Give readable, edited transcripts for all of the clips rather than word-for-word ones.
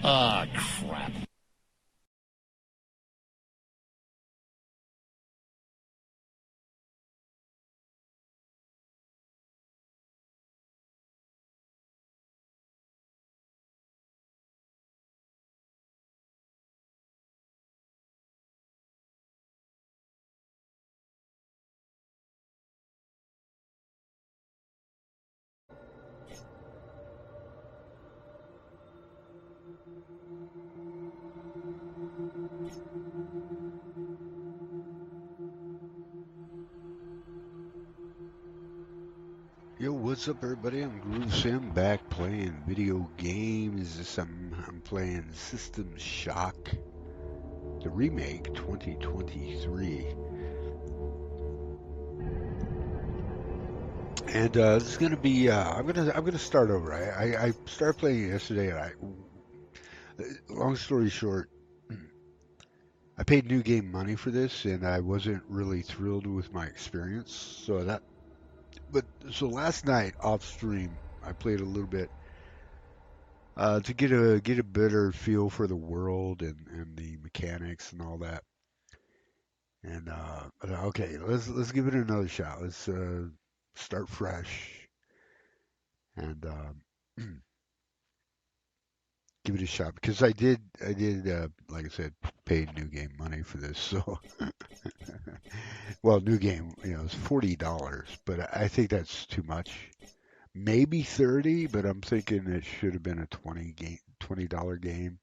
Ah, crap. Yo, what's up, everybody? I'm GrooveSim back playing video games. I'm playing System Shock, the remake 2023, and this is gonna be. I'm gonna start over. I started playing it yesterday, and long story short, I paid new game money for this, and I wasn't really thrilled with my experience. So last night off stream, I played a little bit to get a better feel for the world and the mechanics and all that. And okay, let's give it another shot. Let's start fresh and give it a shot because I did like I said pay new game money for this. So well, new game, it's $40, but I think that's too much. Maybe 30, but I'm thinking it should have been a $20 game.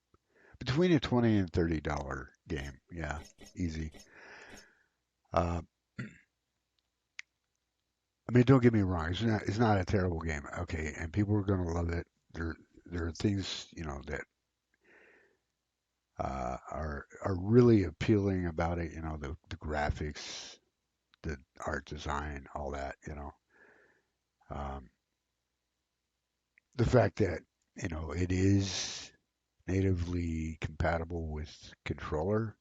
Between a 20 and $30 game. Yeah, easy. Uh, I mean, don't get me wrong. It's not a terrible game. Okay, and people are gonna love it. There are things that are really appealing about it. The graphics, the art design, all that. Um, the fact that it is natively compatible with controller.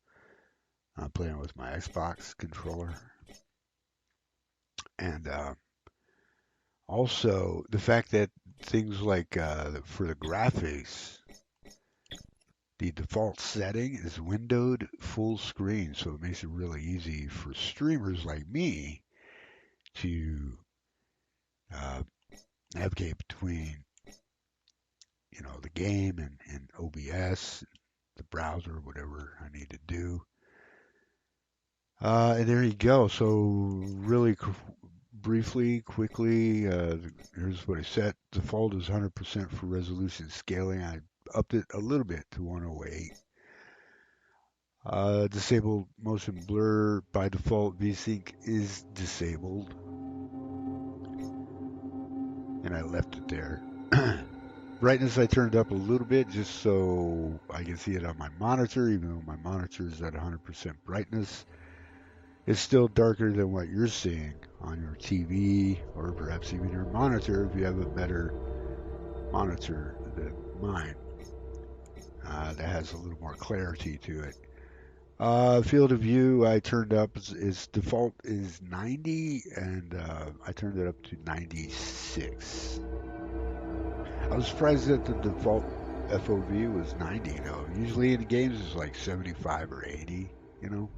I'm playing with my Xbox controller, and also the fact that things like for the graphics, the default setting is windowed full screen, so it makes it really easy for streamers like me to uh, navigate between, the game and OBS, the browser, whatever I need to do. And there you go. So really briefly, quickly, here's what I set. Default is 100% for resolution scaling. I upped it a little bit to 108. Disable motion blur by default. VSync is disabled, and I left it there. Brightness I turned up a little bit just so I can see it on my monitor, even though my monitor is at 100% brightness. It's still darker than what you're seeing on your TV or perhaps even your monitor if you have a better monitor than mine. That has a little more clarity to it. Field of view I turned up is default is 90 and I turned it up to 96. I was surprised that the default FOV was 90 though. Usually in the games it's like 75 or 80, you know.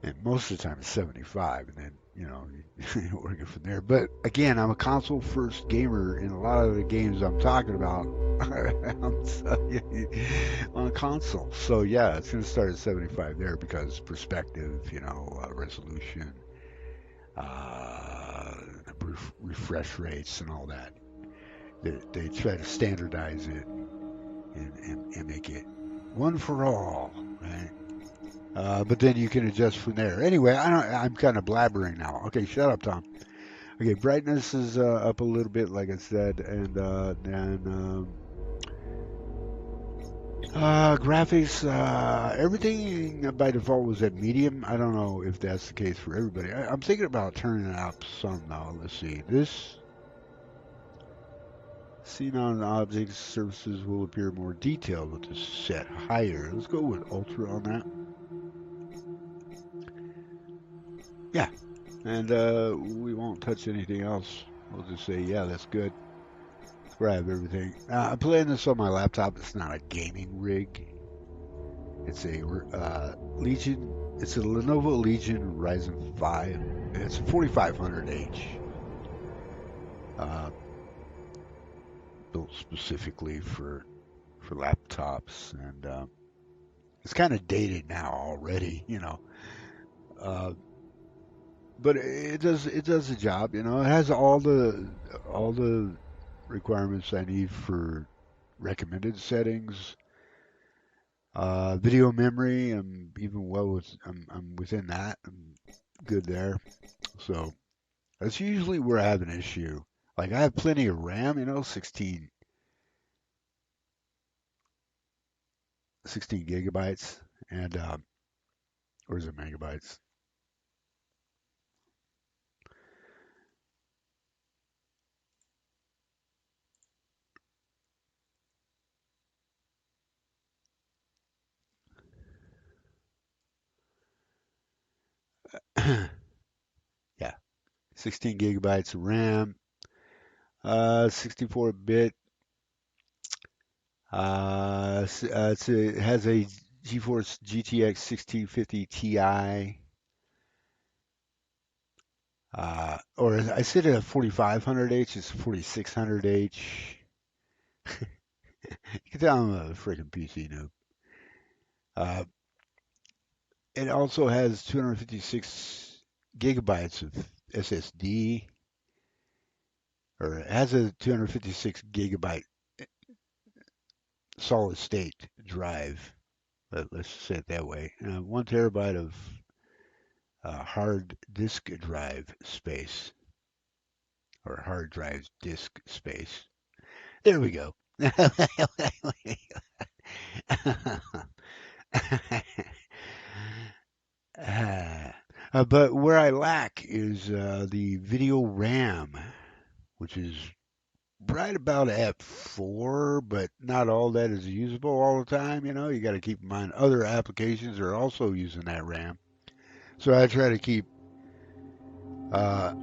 And most of the time it's 75, and then you're working from there. But again, I'm a console first gamer, and a lot of the games I'm talking about on console. So yeah, it's going to start at 75 there because perspective, resolution, uh, refresh rates, and all that. They try to standardize it and make it one for all, right? But then you can adjust from there. Anyway, I'm kind of blabbering now. Okay, shut up, Tom. Okay, brightness is up a little bit, like I said, and then graphics, everything by default was at medium. I don't know if that's the case for everybody. I'm thinking about turning it up some now. Let's see. This seen on objects surfaces will appear more detailed with this set higher. Let's go with ultra on that. Yeah, and we won't touch anything else. We'll just say, yeah, that's good. where I have everything. I'm playing this on my laptop. It's not a gaming rig. It's a Legion. It's a Lenovo Legion Ryzen 5, and it's a 4500H, uh, built specifically for laptops, and it's kind of dated now already, you know. Uh, but it does the job, you know. It has all the requirements I need for recommended settings. Video memory, I'm within that. I'm good there. So that's usually where I have an issue. Like I have plenty of RAM, you know, 16 gigabytes, and or is it megabytes? Yeah, 16 gigabytes of RAM, 64 bit. It has a GeForce GTX 1650 Ti. Or I said a 4500H. It's 4600H. You can tell I'm a freaking PC noob. Uh, it also has 256 gigabytes of SSD, or it has a 256 gigabyte solid state drive. Let's say it that way. 1 terabyte of hard disk drive space, or hard drive disk space. There we go. But where I lack is the video RAM, which is right about at 4, but not all that is usable all the time. You know, you got to keep in mind other applications are also using that RAM. So I try to keep uh,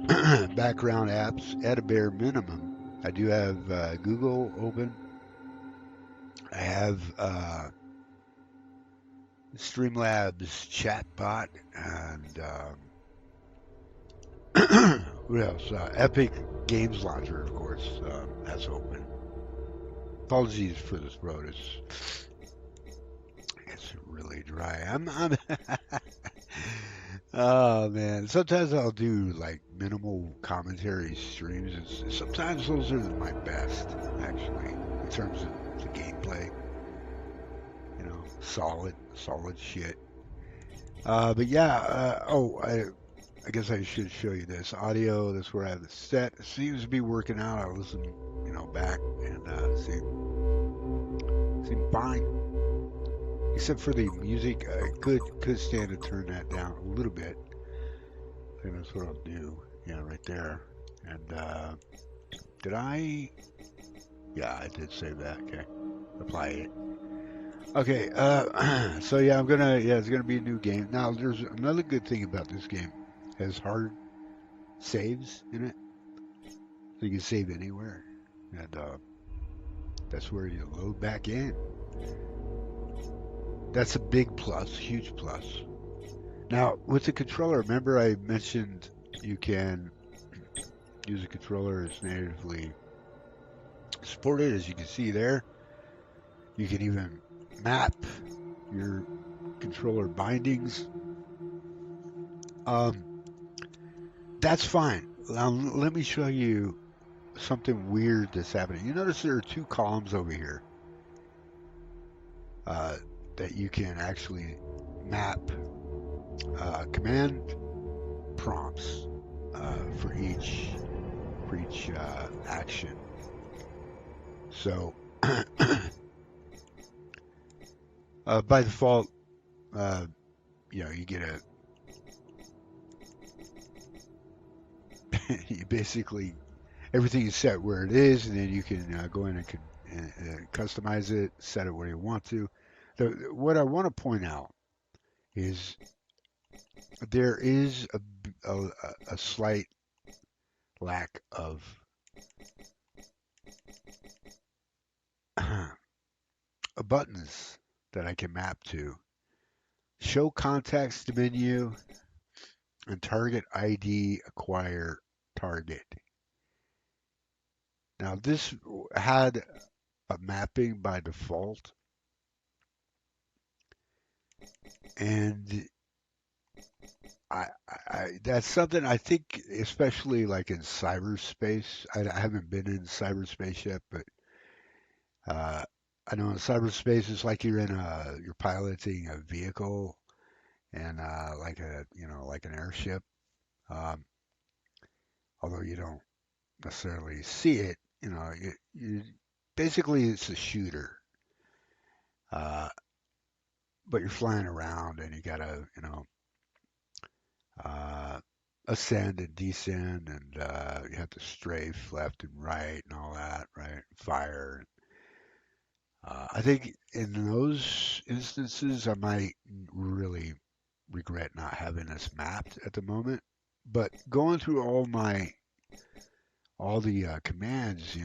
background apps at a bare minimum. I do have Google open. I have Streamlabs chatbot, and what else? Epic Games Launcher, of course, that's open. Apologies for this road. It's really dry. I'm Oh man, sometimes I'll do like minimal commentary streams. Sometimes those are my best, actually, in terms of the gameplay. You know, solid shit. But yeah. I guess I should show you this audio. That's where I have it set. It seems to be working out. I listen, you know, back and seem fine, except for the music. I could stand to turn that down a little bit. I think that's what I'll do. Yeah, right there. And did I? Yeah, I did save that. Okay, apply it. Okay. So yeah, it's gonna be a new game. Now, there's another good thing about this game. It has hard saves in it, so you can save anywhere, and that's where you load back in. That's a big plus, huge plus. Now, with the controller, remember I mentioned you can use a controller as natively supported, as you can see there. You can even map your controller bindings. Um, that's fine. Now, let me show you something weird that's happening. You notice there are two columns over here uh, that you can actually map command prompts for each action. So by default, uh, you get a you basically everything is set where it is, and then you can go in and customize it, set it where you want to. What I want to point out is there is a, a slight lack of buttons that I can map to. Show context menu and target ID acquire target. Now this had a mapping by default, and that's something I think, especially like in cyberspace. I haven't been in cyberspace yet, but uh, I know in cyberspace it's like you're piloting a vehicle and like like an airship. Um, although you don't necessarily see it, you basically it's a shooter, uh, but you're flying around and you gotta uh, ascend and descend, and you have to strafe left and right and all that, right? Fire. I think in those instances, I might really regret not having this mapped at the moment. But going through all the commands,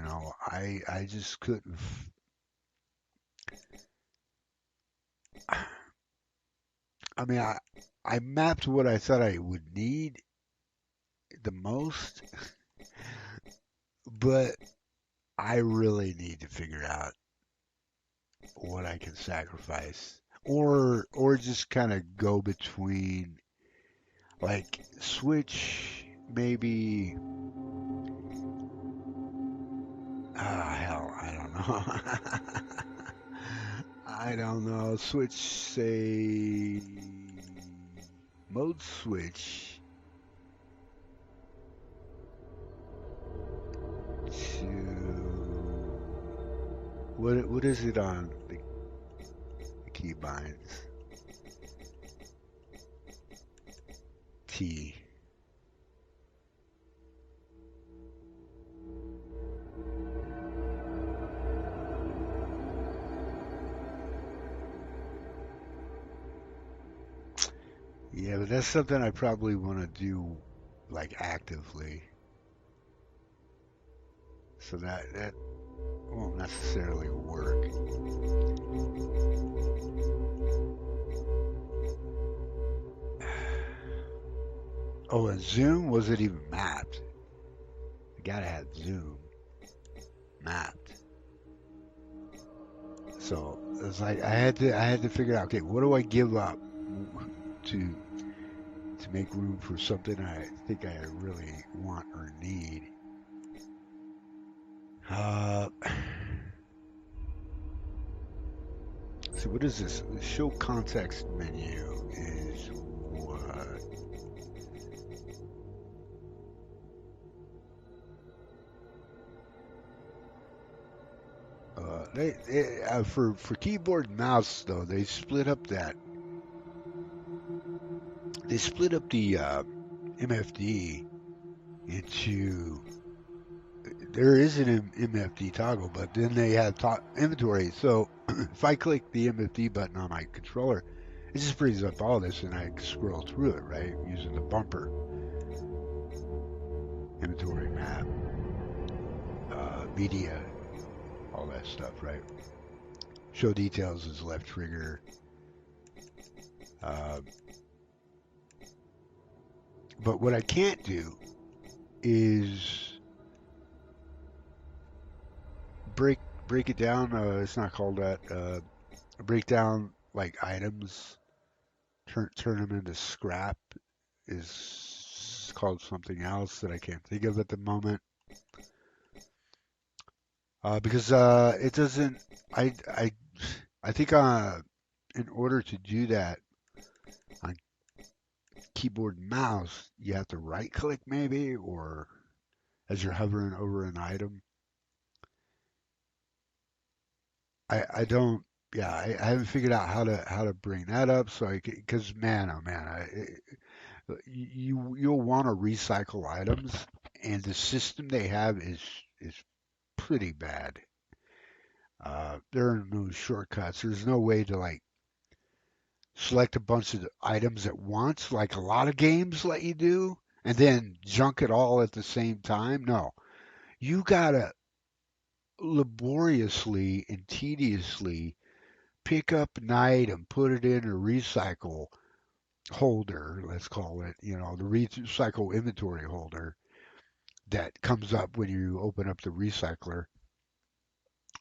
I just couldn't. I mean, I mapped what I thought I would need the most, but I really need to figure out what I can sacrifice, or just kind of go between, like switch maybe. Hell, I don't know. I don't know. Switch, say, mode switch to what is it on the keybinds? T. Yeah, but that's something I probably want to do like actively. So that won't necessarily work. Oh, and Zoom wasn't even mapped. I gotta have Zoom mapped. So it's like I had to figure out, okay, what do I give up to to make room for something I think I really want or need. Uh, see, what is this? The show context menu is what? For keyboard and mouse though, they split up the MFD into, there is an MFD toggle, but then they have inventory. So if I click the MFD button on my controller, it just brings up all this, and I scroll through it, right, using the bumper inventory map, media, all that stuff, right? Show details is left trigger. Uh, but what I can't do is break break it down. It's not called that. Break down like items, turn them into scrap is called something else that I can't think of at the moment. Because it doesn't. I I think in order to do that on keyboard and mouse, you have to right click maybe, or as you're hovering over an item. I don't. Yeah, I haven't figured out how to bring that up. So because man, oh man, you'll want to recycle items, and the system they have is pretty bad. There are no shortcuts. There's no way to like select a bunch of items at once, like a lot of games let you do, and then junk it all at the same time. No, you gotta laboriously and tediously pick up an item, put it in a recycle holder, let's call it, the recycle inventory holder that comes up when you open up the recycler,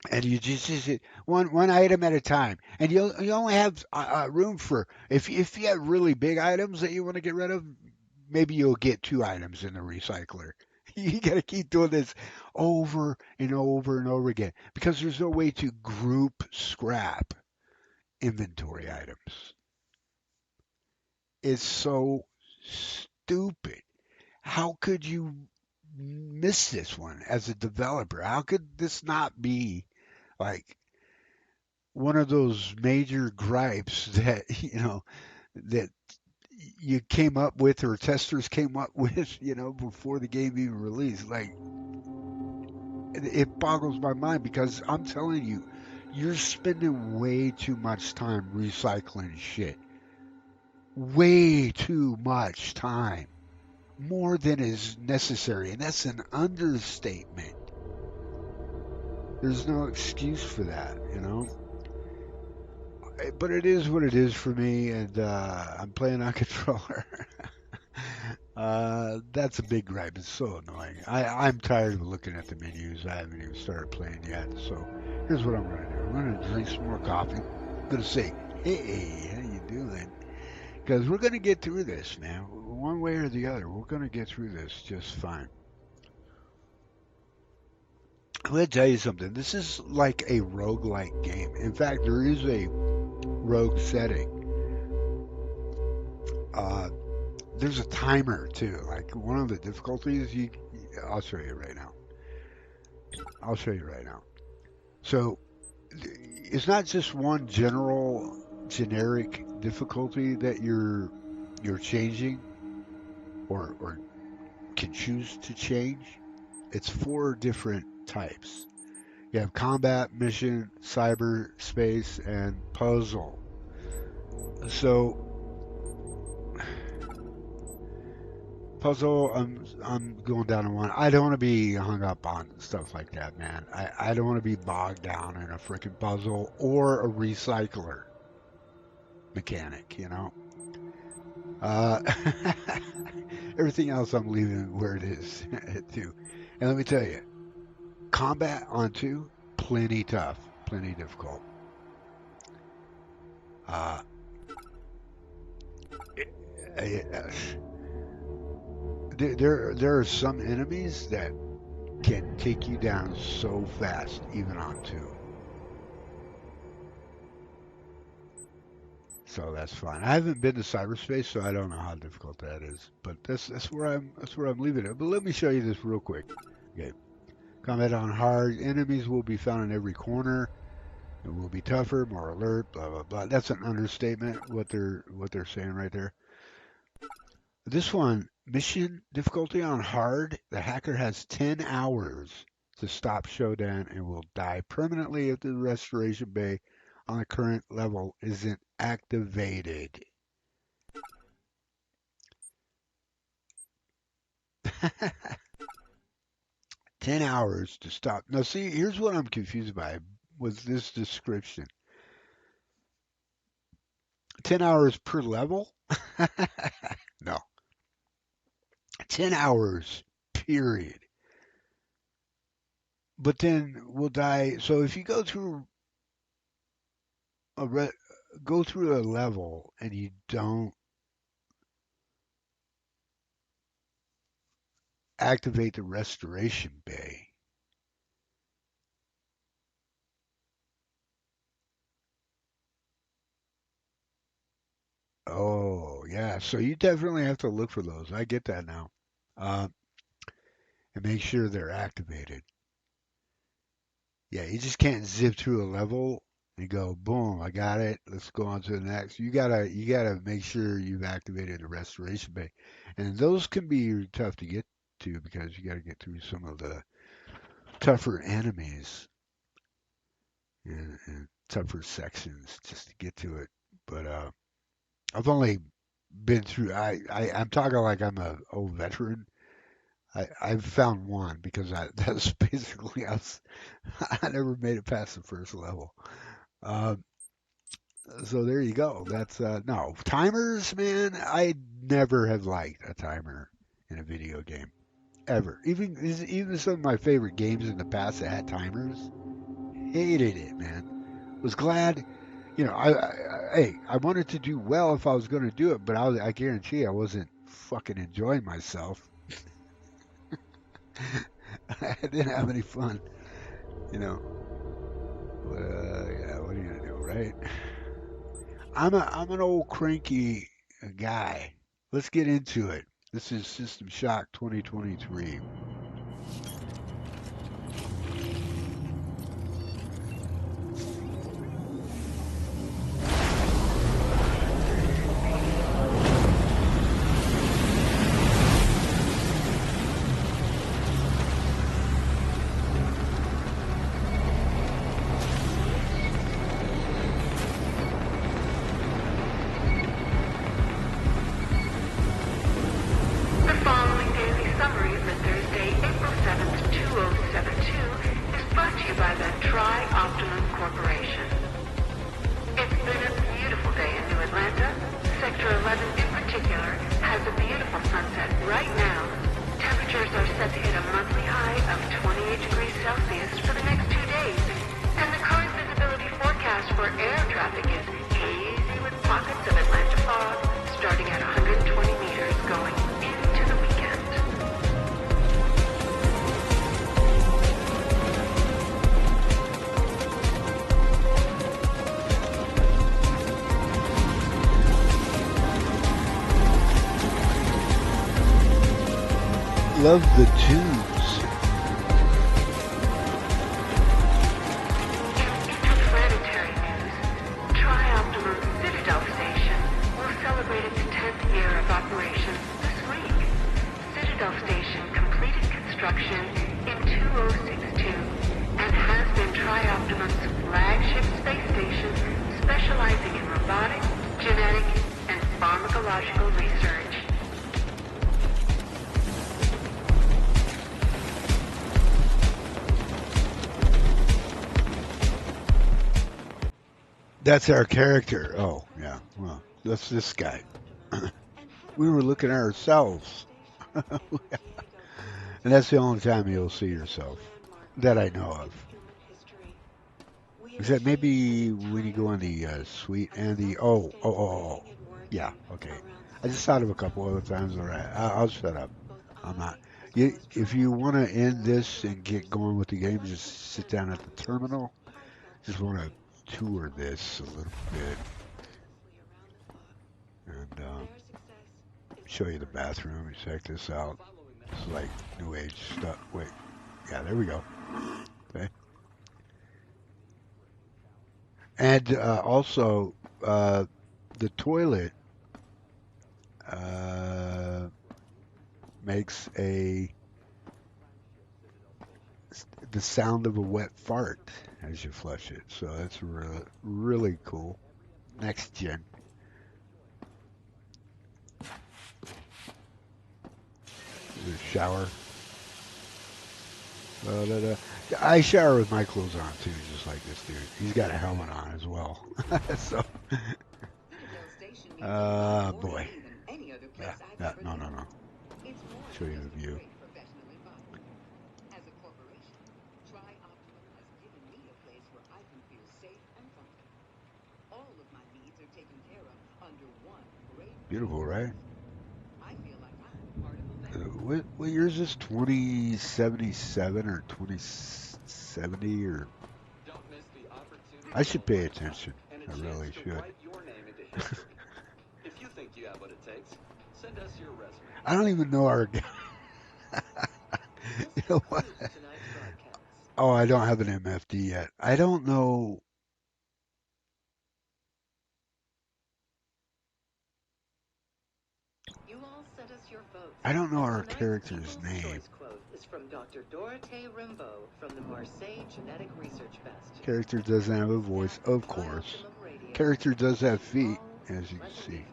and you just hit one item at a time, and you only have room for if you have really big items that you want to get rid of, maybe you'll get two items in the recycler. You got to keep doing this over and over and over again because there's no way to group scrap inventory items. It's so stupid. How could you miss this one as a developer? How could this not be like one of those major gripes that that you came up with or testers came up with before the game even released? Like it boggles my mind because I'm telling you, you're spending way too much time recycling shit, way too much time, more than is necessary, and that's an understatement. There's no excuse for that. But it is what it is for me, and I'm playing on controller. That's a big gripe. It's so annoying. I'm tired of looking at the menus. I haven't even started playing yet. So here's what I'm going to do. I'm going to drink some more coffee. I'm going to say, hey, how you doing? Because we're going to get through this, man. One way or the other, we're going to get through this just fine. I'm going to tell you something. This is like a roguelike game. In fact, there is a rogue setting. Uh, there's a timer too. Like one of the difficulties, I'll show you right now. I'll show you right now. So it's not just one generic difficulty that you're changing or can choose to change. It's four different types. You have combat, mission, cyberspace, and puzzle. So puzzle, I'm going down to one. I don't want to be hung up on stuff like that, man. I don't want to be bogged down in a freaking puzzle or a recycler mechanic. Uh, everything else I'm leaving where it is too. And let me tell you, combat on two, plenty tough, plenty difficult. Uh, uh, there are some enemies that can take you down so fast, even on two. So that's fine. I haven't been to cyberspace, so I don't know how difficult that is. But that's where I'm leaving it. But let me show you this real quick. Okay. Combat on hard. Enemies will be found in every corner. It will be tougher, more alert, blah blah blah. That's an understatement what they're saying right there. This one, mission difficulty on hard. The hacker has 10 hours to stop Shodan and will die permanently if the restoration bay on the current level isn't activated. 10 hours to stop. Now, see, here's what I'm confused by with this description. 10 hours per level? No. 10 hours, period. But then we'll die. So if you a re- go through a level and you don't activate the restoration bay. Oh, yeah. So you definitely have to look for those. I get that now. Uh, and make sure they're activated. Yeah, you just can't zip through a level and go, boom, I got it. Let's go on to the next. You gotta make sure you've activated the restoration bay, and those can be tough to get to because you gotta get through some of the tougher enemies and tougher sections just to get to it. But I've only been through. I'm talking like I'm a old veteran. I've found one because that's basically I never made it past the first level. Um, So there you go. That's no timers, man. I never have liked a timer in a video game ever. Even some of my favorite games in the past that had timers, hated it, man. Was glad, hey, I wanted to do well if I was going to do it, but I guarantee I wasn't fucking enjoying myself. I didn't have any fun, you know. But yeah, what are you gonna do, right? I'm an old cranky guy. Let's get into it. This is System Shock 2023. The following daily summary for Thursday, April 7th, 2072 is brought to you by the Tri-Optimum Corporation. It's been a beautiful day in New Atlanta. Sector 11 in particular has a beautiful sunset right now. Temperatures are set to hit a monthly high of 28 degrees Celsius for the next 2 days. And the current visibility forecast for air traffic is hazy with pockets of Atlanta fog starting at 120 meters going into the weekend. Love the tunes. In interplanetary news, Tri-Optimum Citadel Station will celebrate its 10th year of operations this week. Citadel Station completed construction in 2062 and has been Tri-Optimum's flagship space station specializing in robotics, genetic, and pharmacological research. That's our character. Oh, yeah. Well, that's this guy. We were looking at ourselves. And that's the only time you'll see yourself that I know of. Except maybe when you go in the suite and the yeah, okay. I just thought of a couple other times. All right, I'll shut up. I'm not. If you want to end this and get going with the game, just sit down at the terminal. Just want to tour this a little bit and show you the bathroom. You check this out. It's like new age stuff. Wait, yeah, there we go. Okay. And also, the toilet uh, makes the sound of a wet fart as you flush it. So that's really really cool. Next gen. The shower. Da. I shower with my clothes on too, just like this dude. He's got a helmet on as well. So, boy. Yeah, no. Show you the view. Beautiful, right? What year is this? 2077 or 2070 or? I should pay attention. I really should. I don't even know our. You know what? Oh, I don't have an MFD yet. I don't know. I don't know our character's name. Character doesn't have a voice, of course. Character does have feet, as you can see.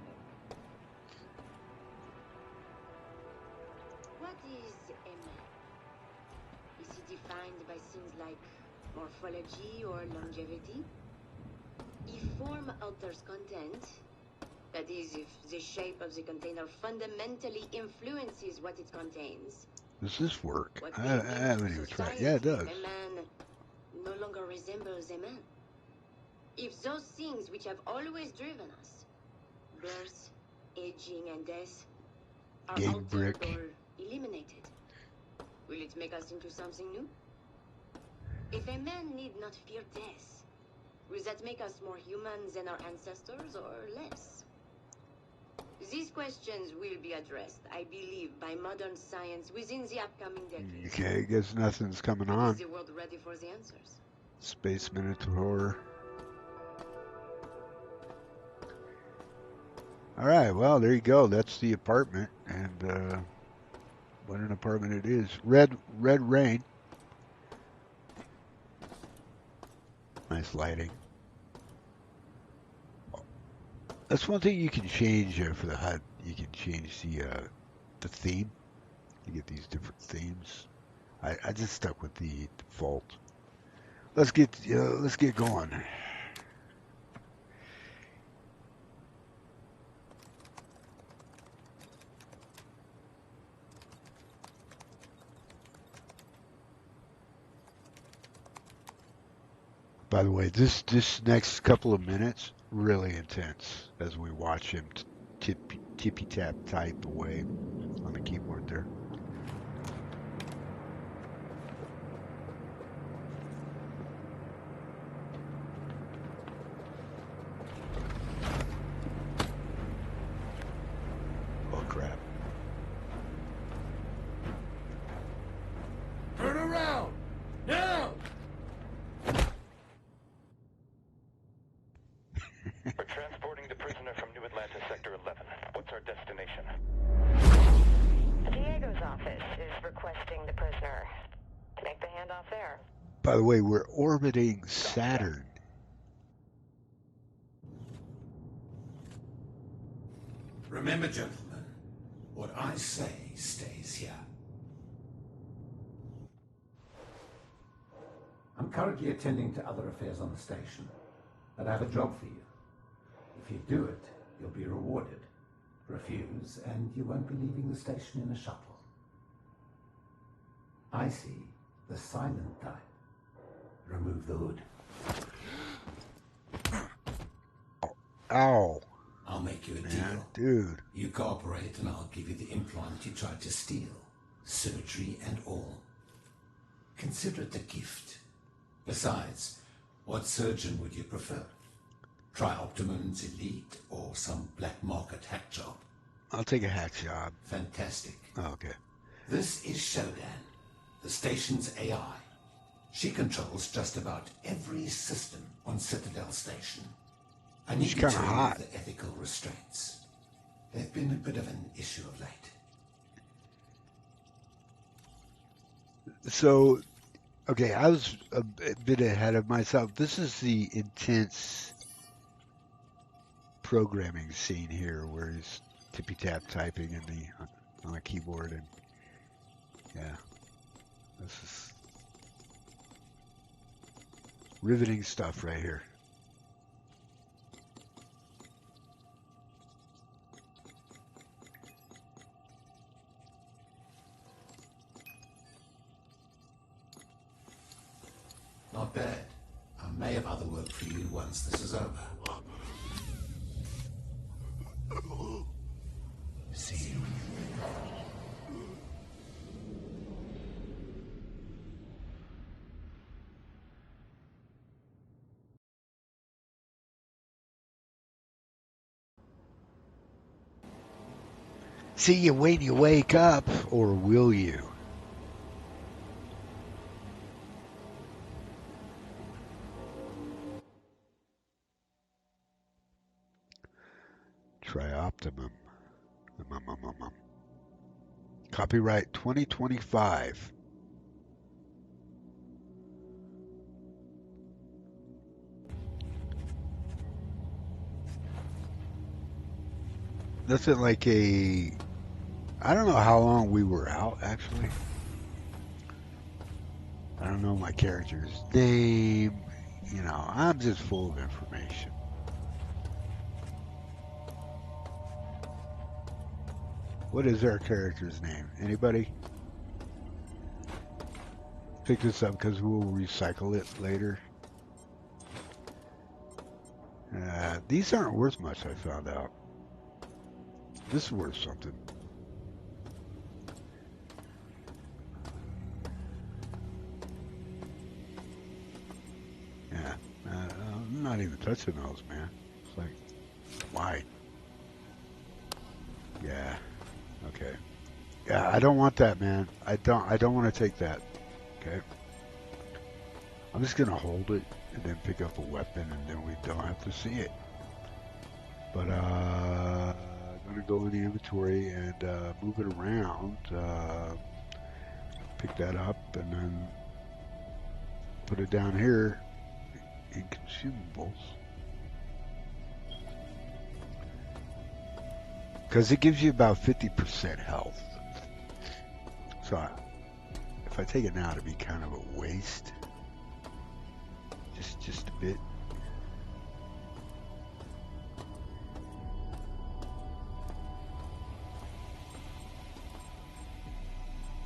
What is ML? Is it defined by things like morphology or longevity? If form alters content, that is, if the shape of the container fundamentally influences what it contains, Does this work? what I we haven't mean even to tried. society, Yeah, it does. a man no longer resembles a man. If those things which have always driven us, birth, aging, and death, are Game altered brick. or eliminated, will it make us into something new? If a man need not fear death, will that make us more human than our ancestors or less? These questions will be addressed, I believe, by modern science within the upcoming decades. Okay, I guess nothing's coming But on. is the world ready for the answers? Space Minotaur. All right, well, there you go. That's the apartment, and what an apartment it is. Red rain. Nice lighting. That's one thing you can change for the HUD. You can change the theme. You get these different themes. I just stuck with the default. Let's get going. By the way, this next couple of minutes really intense as we watch him tippy tap type away on the keyboard there. Oh crap. Turn around! Now! We're transporting the prisoner from New Atlantis Sector 11. What's our destination? Diego's office is requesting the prisoner. Make the handoff there. By the way, we're orbiting Saturn. Remember, gentlemen, what I say stays here. I'm currently attending to other affairs on the station, but I have a job for you. If you do it, you'll be rewarded. Refuse, and you won't be leaving the station in a shuttle. I see the silent type. Remove the hood. Ow. I'll make you a Man, deal. dude. You cooperate and I'll give you the implant you tried to steal. Surgery and all. Consider it a gift. Besides, what surgeon would you prefer? Tri-Optimum's Elite or some black market hack job? I'll take a hack job. Fantastic. Oh, okay. This is Shodan, the station's AI. She controls just about every system on Citadel Station. I need She's you to kinda remove hot. the ethical restraints. They've been a bit of an issue of late. So, okay, I was a bit ahead of myself. This is the intense programming scene here where he's tippy tap typing on the keyboard, and yeah, this is riveting stuff right here. Not bad. I may have other work for you once this is over. See you. See you when you wake up, or will you? Tri-Optimum. Copyright 2025. Nothing like a... I don't know how long we were out, actually. I don't know my character's name. You know, I'm just full of information. What is our character's name? Anybody? Pick this up because we'll recycle it later. These aren't worth much, I found out. This is worth something. Yeah, I'm not even touching those, man. It's like, why? Yeah, okay. Yeah, I don't want that, man. I don't want to take that. Okay. I'm just gonna hold it and then pick up a weapon, and then we don't have to see it. But I'm gonna go in the inventory and move it around. Pick that up and then put it down here in consumables. Because it gives you about 50% health. So if I take it now, it'd be kind of a waste. Just a bit.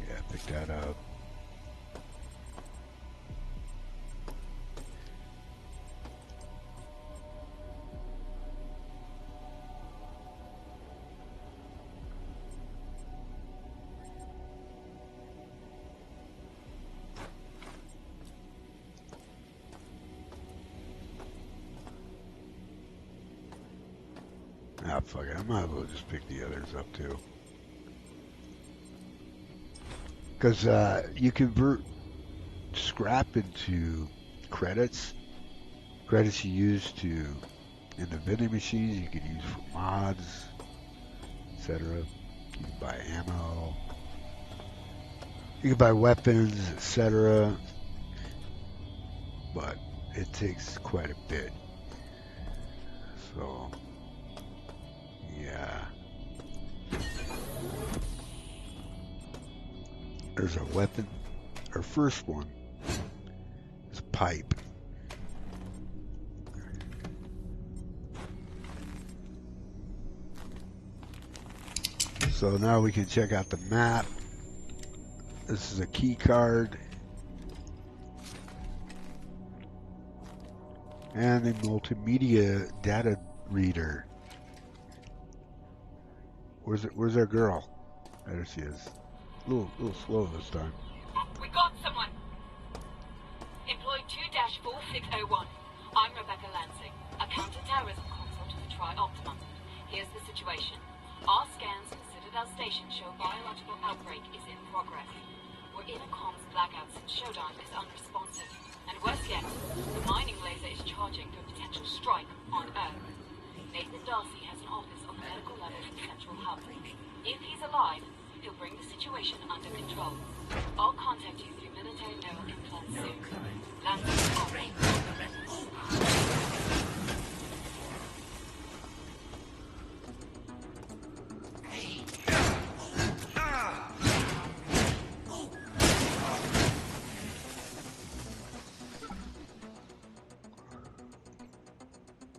Yeah, pick that up. Ah, fuck it. I might as well just pick the others up too. Because you convert scrap into credits. Credits you use in the vending machines, you can use for mods, etc. You can buy ammo. You can buy weapons, etc. But it takes quite a bit. So, yeah. There's our weapon. Our first one is pipe. So now we can check out the map. This is a key card. And a multimedia data reader. Where's our girl? There she is. A little slow this time. We got someone. Employee 2-4601. I'm Rebecca Lansing, a counter-terrorism consult to the Tri-Optimum. Here's the situation. Our scans for Citadel Station show biological outbreak is in progress. We're in a comms blackout since Shodan is unresponsive. And worse yet, the mining laser is charging for a potential strike on Earth. Nathan Darcy has an office on the medical level in Central Hub. If he's alive, he'll bring the situation under control. I'll contact you through military neural implants soon. Lansing out.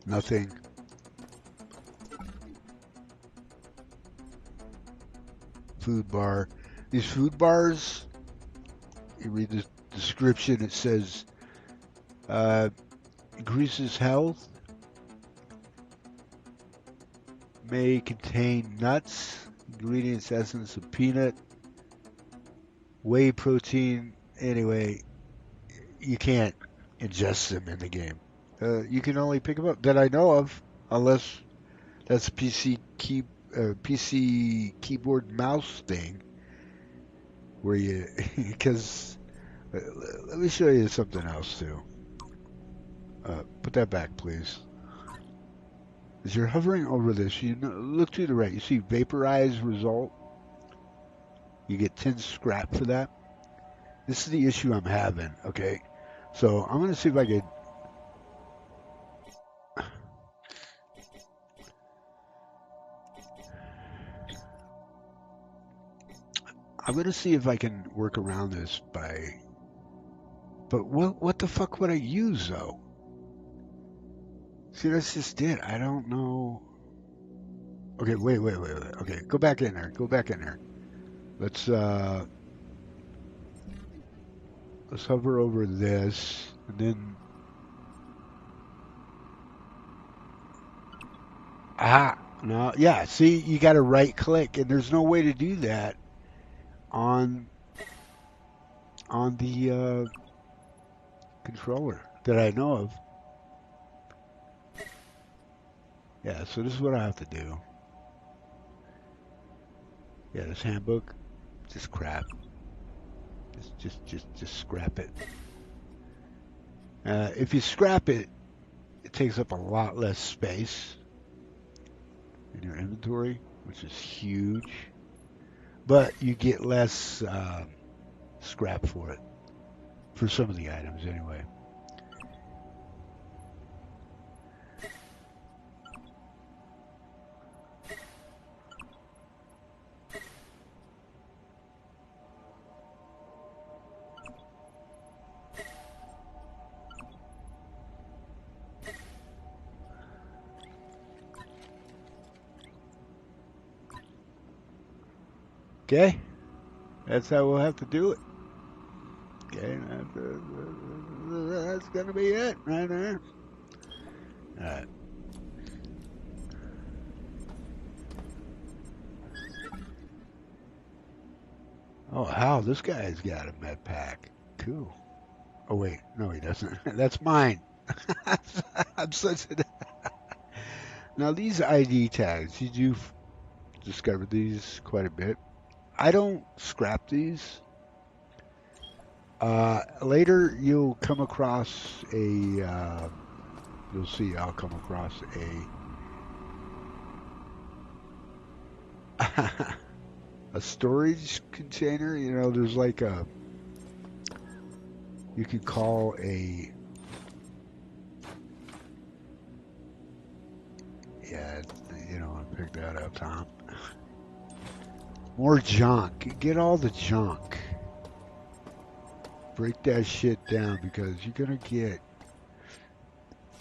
Nothing. Food bar. These food bars, you read the description, it says increases health, may contain nuts, ingredients, essence of peanut, whey protein. Anyway, you can't ingest them in the game. You can only pick them up that I know of, unless that's a PC keyboard mouse thing, where you because let me show you something else too. Put that back, please. As you're hovering over this, you look to the right. You see vaporize result. You get 10 scrap for that. This is the issue I'm having. Okay, so I'm gonna see if I could. I'm gonna see if I can work around this by. But what the fuck would I use though? See, that's just it. I don't know. Okay, wait. Okay, go back in there. Go back in there. Let's hover over this, and then no, yeah. See, you got to right click, and there's no way to do that on the controller that I know of. Yeah, so this is what I have to do. Yeah, this handbook, just crap. Just scrap it. If you scrap it, it takes up a lot less space in your inventory, which is huge. But you get less scrap for it, for some of the items anyway. Okay, that's how we'll have to do it. Okay, that's gonna be it right there. All right. Oh, how this guy's got a med pack. Cool. Oh wait, no, he doesn't. That's mine. I'm such a. Now these ID tags, you do discover these quite a bit. I don't scrap these. Later, you'll come across a. You'll see. I'll come across a storage container. You know, there's like a. You could call a. Yeah, you know, pick that up, Tom. More junk. Get all the junk. Break that shit down because you're gonna get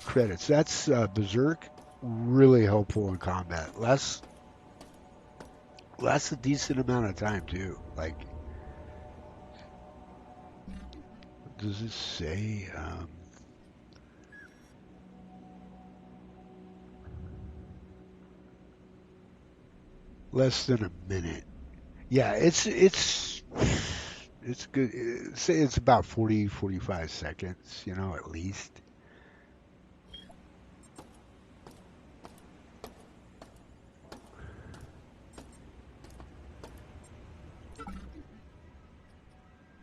credits. That's Berserk. Really helpful in combat. Lasts a decent amount of time too. Like, does it say? Less than a minute. Yeah, it's good. Say it's about 45 seconds, you know, at least.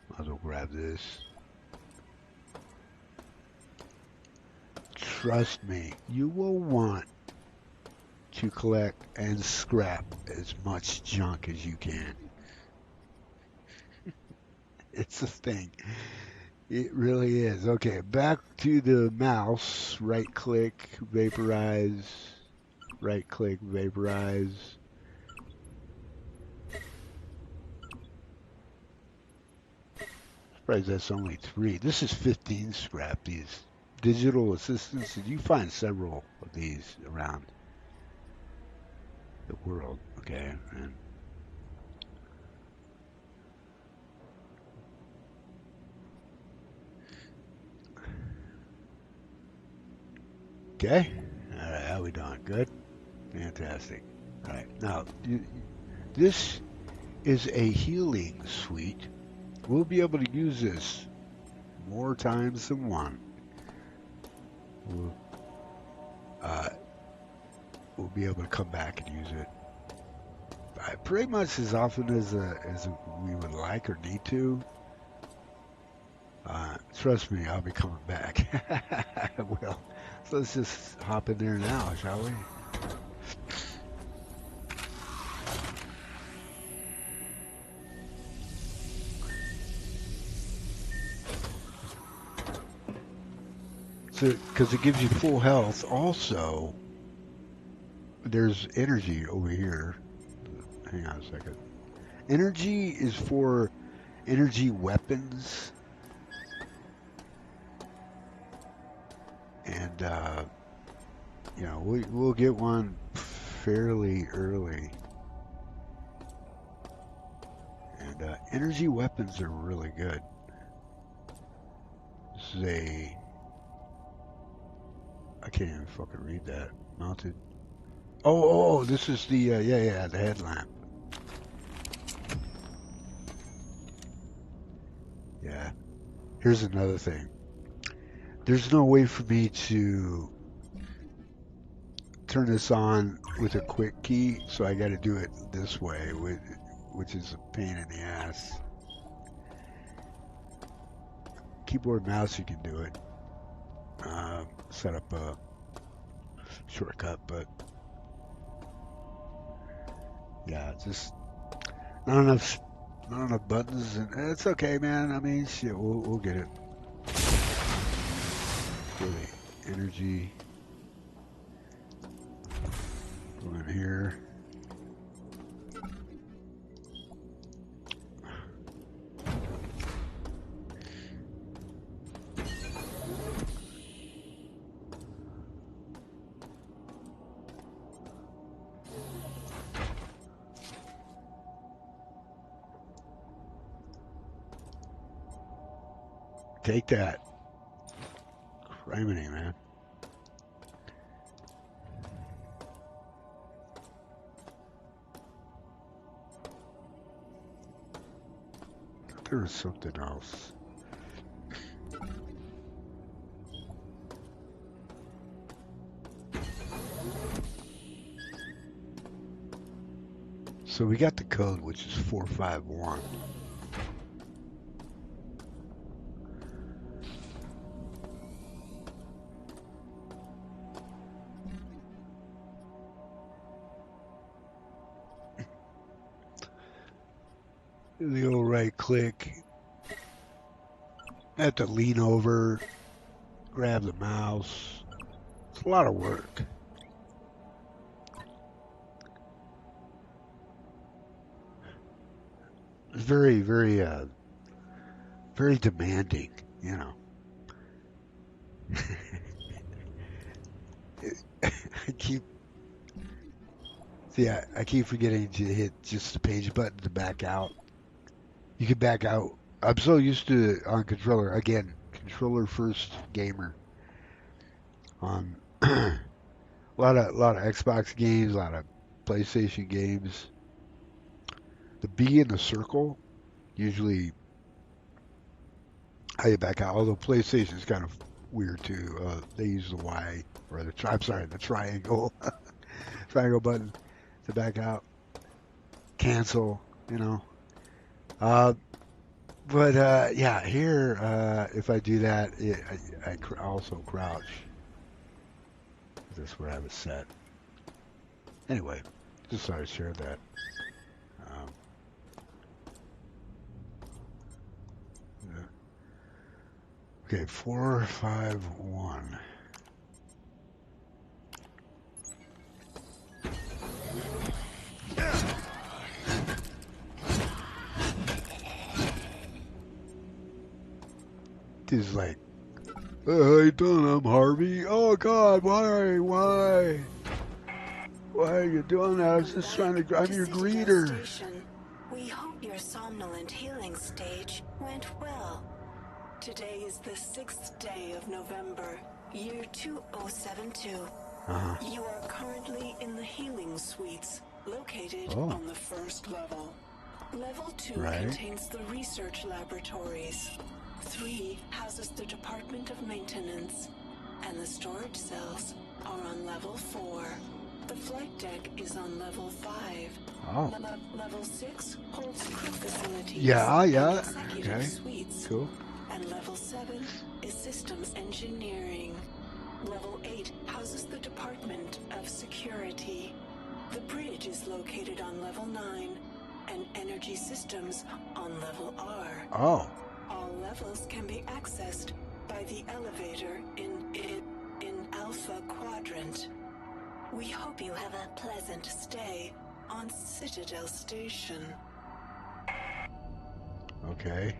Might as well grab this. Trust me, you will want to collect and scrap as much junk as you can. It's a thing. It really is. Okay, back to the mouse. Right click, vaporize. Right click, vaporize. Surprised that's only 3. This is 15 scrap. These digital assistants. Did you find several of these around the world? Okay, and okay. All right, how we doing? Good? Fantastic. All right, now, this is a healing suite. We'll be able to use this more times than one. We'll be able to come back and use it pretty much as often as we would like or need to. Trust me, I'll be coming back. I will. So let's just hop in there now, shall we? So, because it gives you full health. Also, there's energy over here. Hang on a second. Energy is for energy weapons. And, you know, we'll get one fairly early. And energy weapons are really good. This is a... I can't even fucking read that. Mounted... Oh, this is the, yeah, the headlamp. Yeah. Here's another thing. There's no way for me to turn this on with a quick key, so I got to do it this way, which is a pain in the ass. Keyboard mouse, you can do it. Set up a shortcut, but yeah, just not enough buttons, and it's okay, man. I mean, shit, we'll get it. Really, energy. Go in here. Take that. Criminy, man. There was something else. So we got the code, which is 451. The old right click. I have to lean over, grab the mouse. It's a lot of work. It's very, very, very demanding, you know. I keep forgetting to hit just the page button to back out. You can back out. I'm so used to it on controller. Again, controller first gamer. On a lot of Xbox games, a lot of PlayStation games. The B in the circle, usually how you back out. Although PlayStation is kind of weird too. They use the Y or the the triangle triangle button to back out. Cancel, you know. But yeah, here if I do that, I also crouch. That's where I have it set. Anyway, just thought I'd share that. Okay, 451. This is like, how you doing? I'm Harvey. Oh God, why? Why are you doing that? I was just trying to. I'm your greeter. Station. We hope your somnolent healing stage went well. Today is the 6th day of November, year 2072. You are currently in the healing suites, located on the first level. Level 2 contains the research laboratories. 3 houses the Department of Maintenance, and the storage cells are on level 4. The flight deck is on level 5. Level 6 holds crew facilities. Okay. Suites. Cool. And level 7 is systems engineering. Level 8 houses the Department of Security. The bridge is located on level 9, and energy systems on level R. Oh. All levels can be accessed by the elevator in Alpha Quadrant. We hope you have a pleasant stay on Citadel Station. Okay.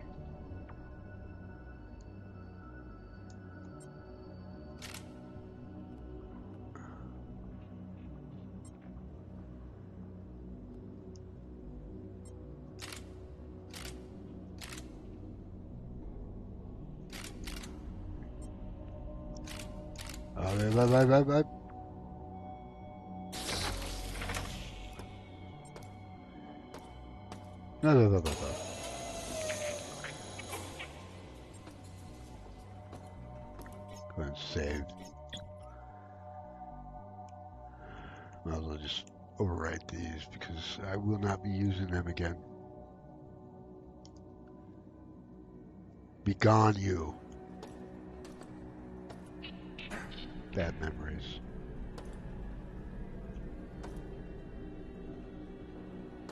Bye. No. Go ahead and save. Might as well just overwrite these because I will not be using them again. Be gone, you. Bad memories.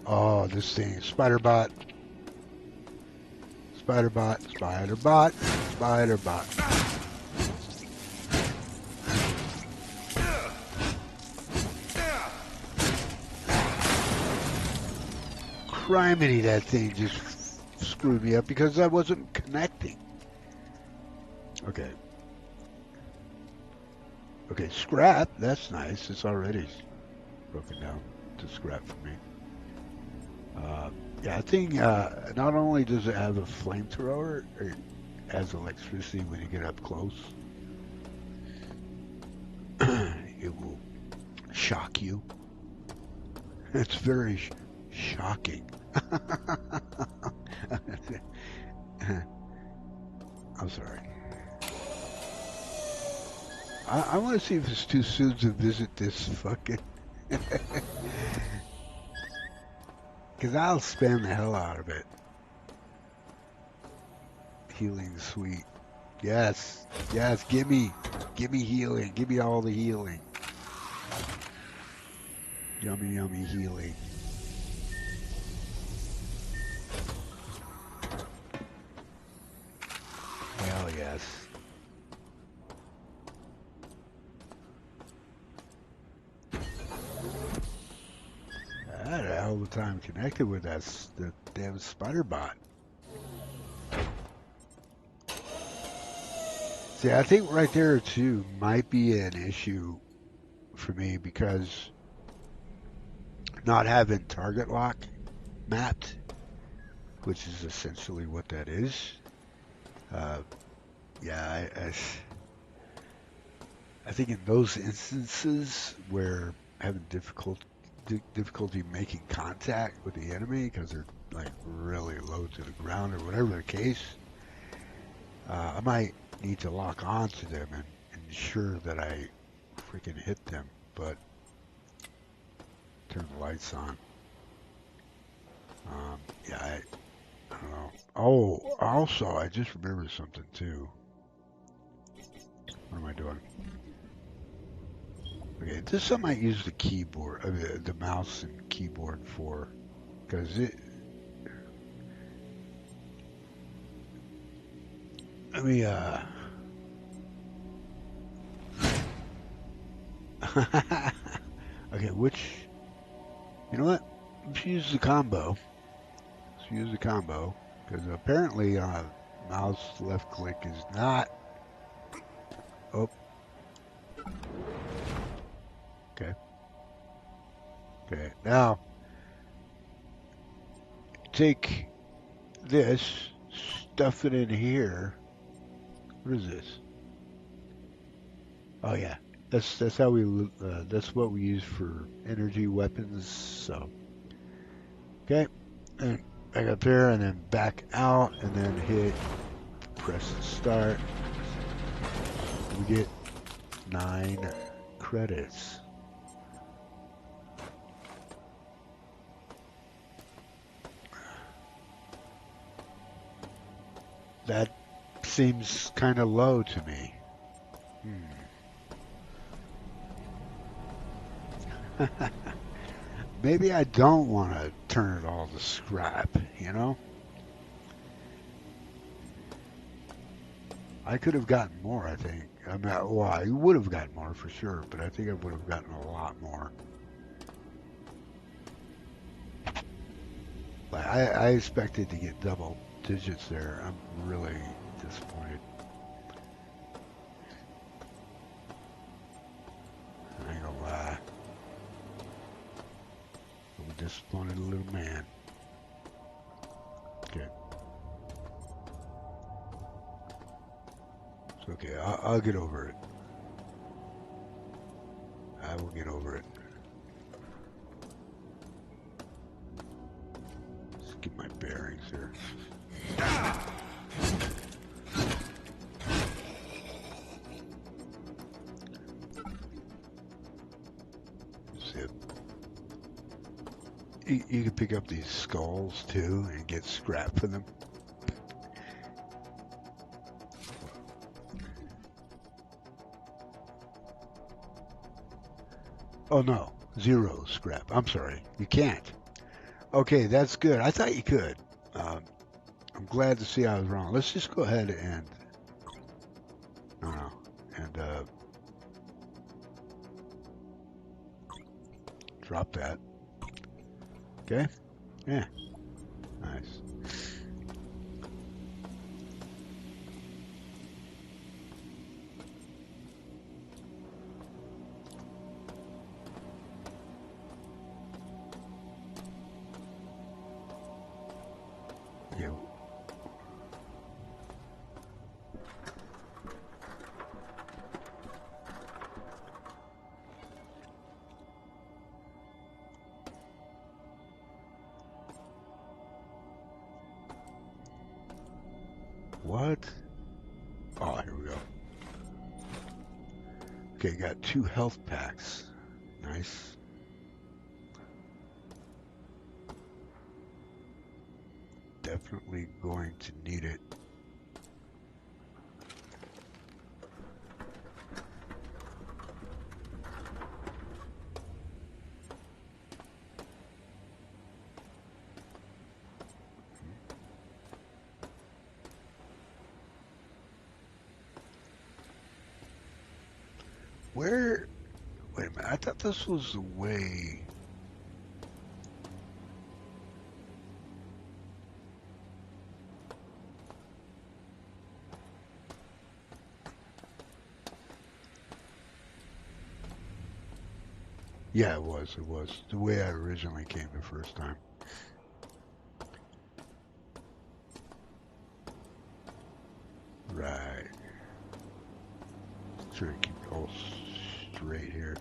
Oh, this thing. Spider-Bot. Criminy, that thing just screwed me up because I wasn't connecting. Okay. Okay, scrap. That's nice. It's already broken down to scrap for me. Yeah, I think not only does it have a flamethrower, it has electricity when you get up close. It will shock you. It's very shocking. I'm sorry. I want to see if it's too soon to visit this fucking... Because I'll spam the hell out of it. Healing suite. Yes, give me healing. Give me all the healing. Yummy healing. Hell yes. I had a hell of a time connected with that the damn Spider-Bot. See, I think right there too might be an issue for me because not having target lock mapped, which is essentially what that is. Yeah, I think in those instances where having difficulty making contact with the enemy because they're like really low to the ground or whatever the case, I might need to lock on to them and ensure that I freaking hit them, but turn the lights on. Yeah, I don't know. Oh, also, I just remembered something too. What am I doing? Okay, this I might use the keyboard, the mouse and keyboard for, because it. Let me okay, you know what? Let's use the combo. Because apparently mouse left click is not. Oh. Okay, now take this, stuff it in here. What is this? Oh yeah, that's how we that's what we use for energy weapons. So okay, and back up there, and then back out, and then press start. We get 9 credits. That seems kind of low to me. Maybe I don't want to turn it all to scrap, you know? I could have gotten more, I think. I mean, well, I would have gotten more for sure, but I think I would have gotten a lot more. Like, I expected to get double digits there. I'm really disappointed. I ain't gonna lie. I'm a disappointed little man. Okay. It's okay. I'll get over it. will get over it. Let's get my bearings here. Zip. You can pick up these skulls too and get scrap for them. Oh no, 0 scrap. I'm sorry, you can't. Okay, that's good. I thought you could. I'm glad to see I was wrong. Let's just go ahead and drop that. Okay. Yeah. Nice. Yeah. What? Oh, here we go. Okay, got 2 health packs. Nice. Definitely going to need it. Where? Wait a minute. I thought this was the way. Yeah, it was. It was the way I originally came the first time. Right. Sure, keep it all straight here.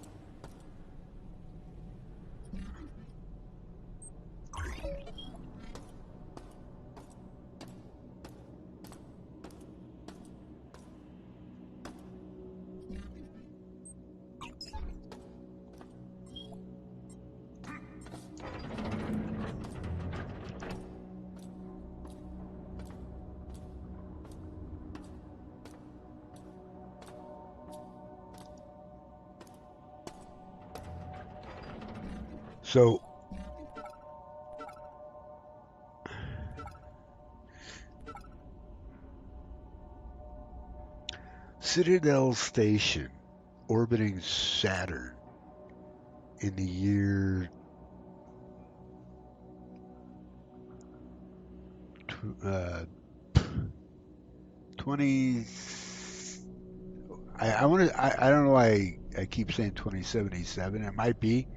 So, Citadel Station orbiting Saturn in the year 20. I don't know why I keep saying 2077. It might be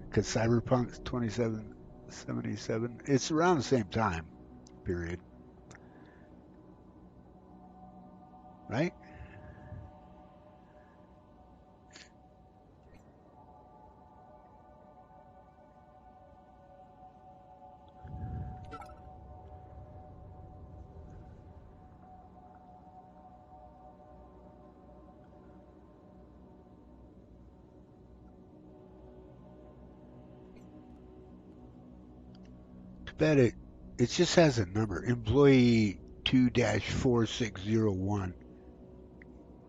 because Cyberpunk's 2777. It's around the same time period, right? Bet it just has a number. Employee 2-4601.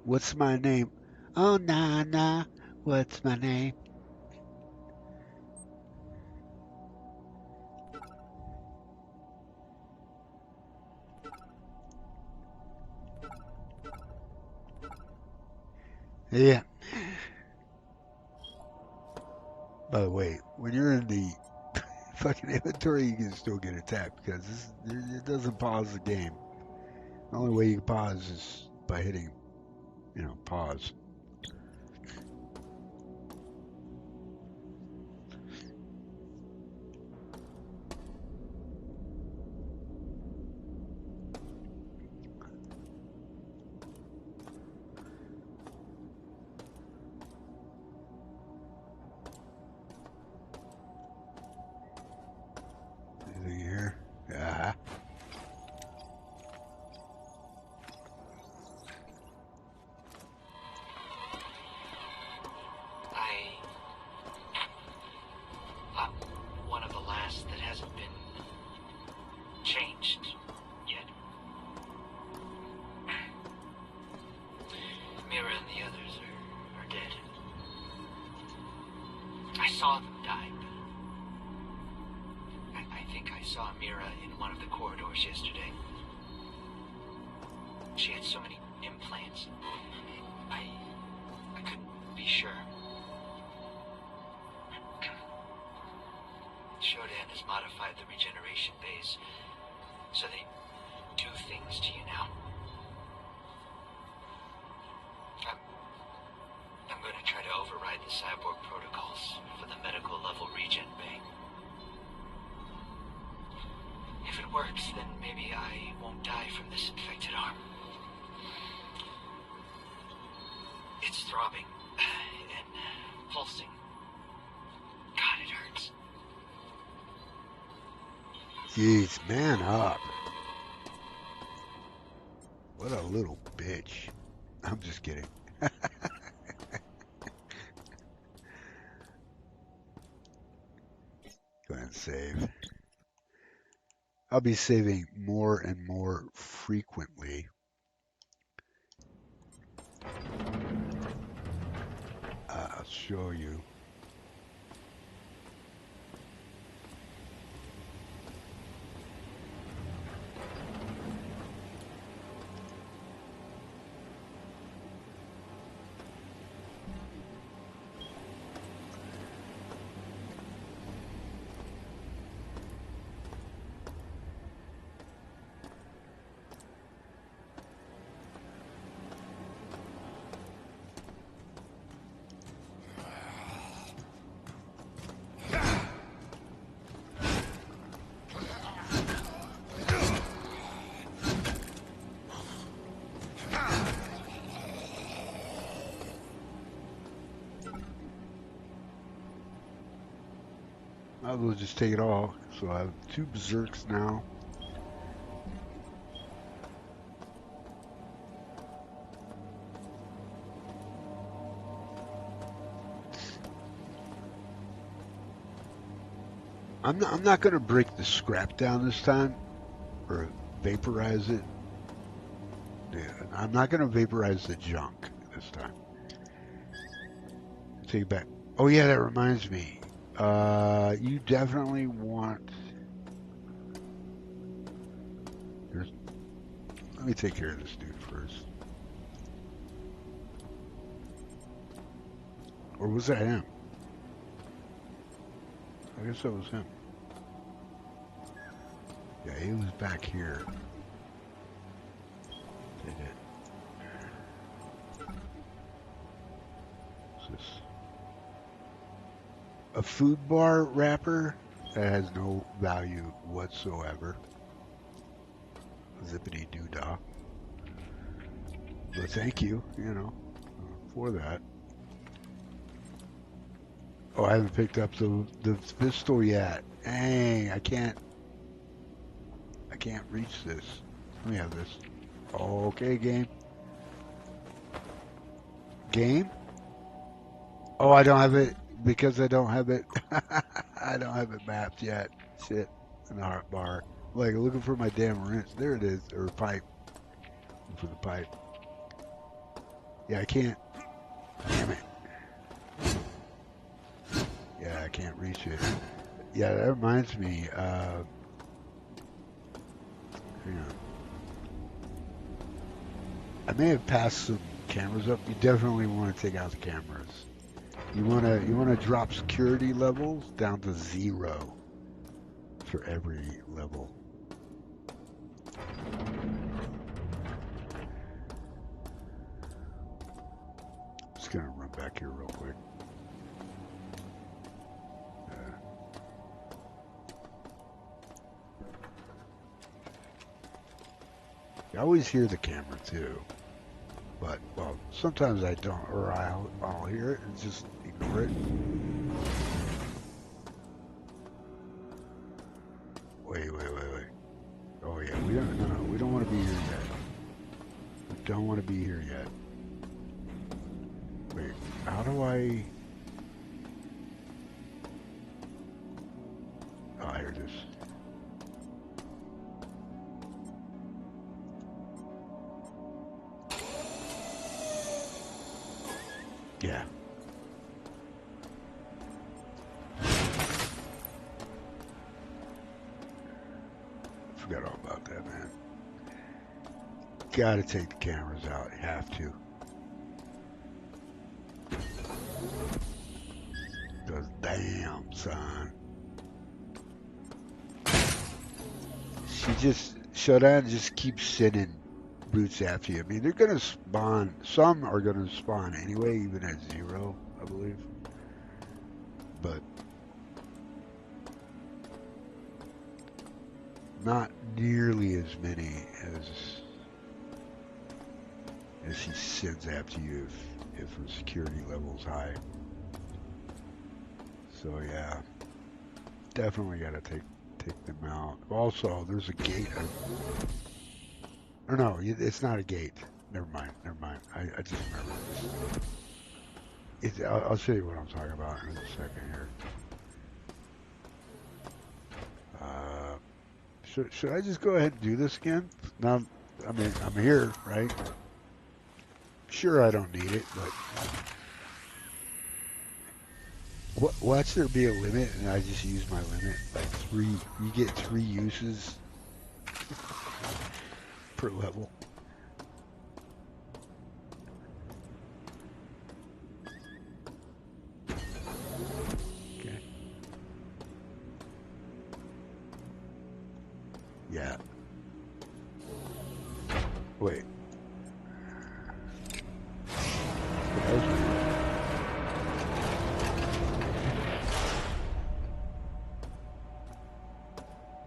What's my name? Oh, nah. What's my name? Yeah. By the way, when you're in the fucking inventory, you can still get attacked because it doesn't pause the game. The only way you can pause is by hitting, pause. saw them die. I think I saw Mira in one of the corridors yesterday. She had so many implants. I couldn't be sure. Shodan has modified the regeneration base so they do things to you now. I'm going to try to override the cyborg protocols for the medical level regen bay. If it works, then maybe I won't die from this infected arm. It's throbbing and pulsing. God, it hurts. Jeez, man up. What a little bitch. I'm just kidding. Go ahead and save. I'll be saving more and more frequently. I'll show you. Might as well just take it all. So I have 2 berserks now. I'm not going to break the scrap down this time, or vaporize it. Yeah, I'm not going to vaporize the junk this time. Take it back. Oh yeah, that reminds me. You definitely want. Let me take care of this dude first. Or was that him? I guess that was him. Yeah, he was back here. Take it. What's this? A food bar wrapper that has no value whatsoever. Zippity doo dah. But thank you, for that. Oh, I haven't picked up the pistol yet. Dang, I can't reach this. Let me have this. Okay, game. Game? Oh, I don't have it because I don't have it. I don't have it mapped yet. Shit. In the heart bar. Like looking for my damn wrench. There it is. Or pipe. Looking for the pipe. Yeah, I can't. Damn it. Yeah, I can't reach it. Yeah, that reminds me. Hang on. I may have passed some cameras up. You definitely want to take out the cameras. You want to drop security levels down to 0 for every level. Just gonna run back here real quick. I always hear the camera too, but well, sometimes I don't, or I'll hear it and just ignore it. Wait. Oh yeah, we don't want to be here yet. We don't want to be here yet. Wait, how do I? Oh, here it is. Yeah. gotta take the cameras out. You have to. Because damn, son. Shodan just keeps sending brutes after you. I mean, they're gonna spawn. Some are gonna spawn anyway, even at 0, I believe. But not nearly as many as he sends after you if the security level's high. So yeah, definitely gotta take them out. Also, there's a gate. Or no, it's not a gate. Never mind. I just remember this. I'll show you what I'm talking about in a second here. Should I just go ahead and do this again? Now, I mean, I'm here, right? Sure, I don't need it, but watch there be a limit, and I just use my limit. Like 3, you get 3 uses per level. Okay. Yeah. Wait.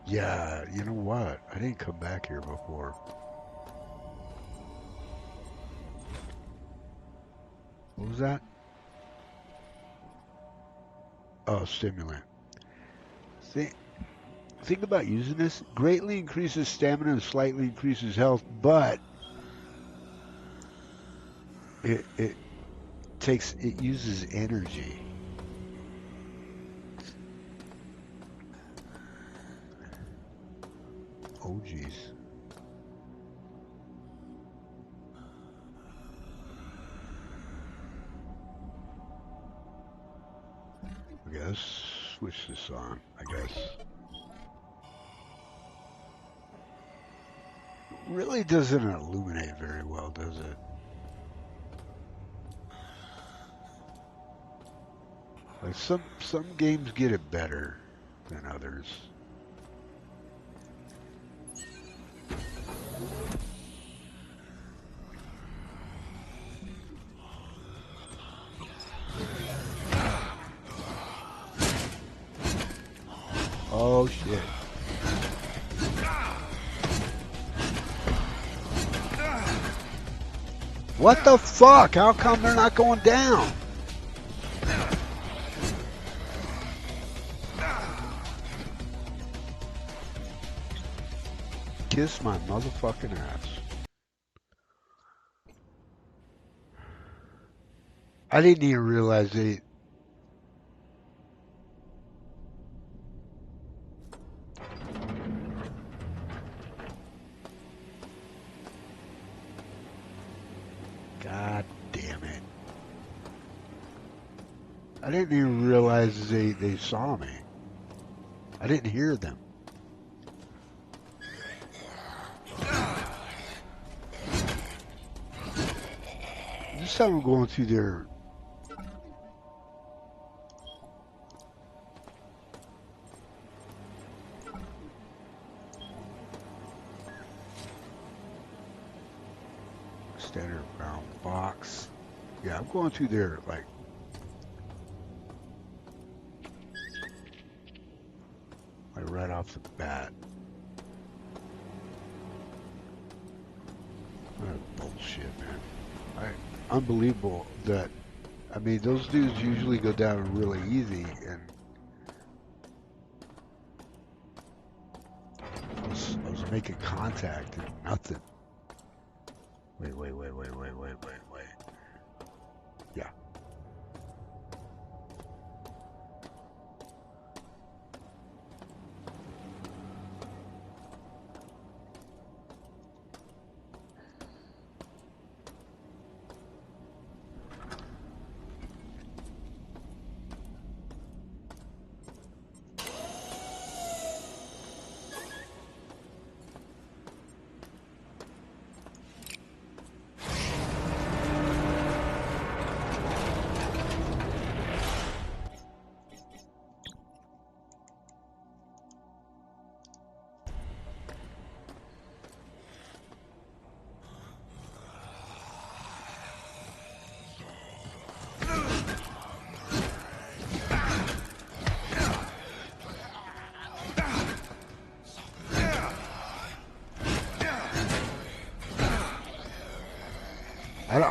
Yeah, you know what? I didn't come back here before. What was that? Oh, stimulant. Think about using this. Greatly increases stamina and slightly increases health, but it uses energy. Oh, jeez. I guess switch this on, I guess. Really doesn't illuminate very well, does it? Like some games get it better than others. Oh shit. What the fuck? How come they're not going down? Kiss my motherfucking ass. I didn't even realize they... God damn it. I didn't even realize they saw me. I didn't hear them. This time I'm going through their... standard brown box. Yeah, I'm going through there like right off the bat. What bullshit, man. Unbelievable that, I mean, those dudes usually go down really easy, and I was making contact and nothing. Wait. Yeah.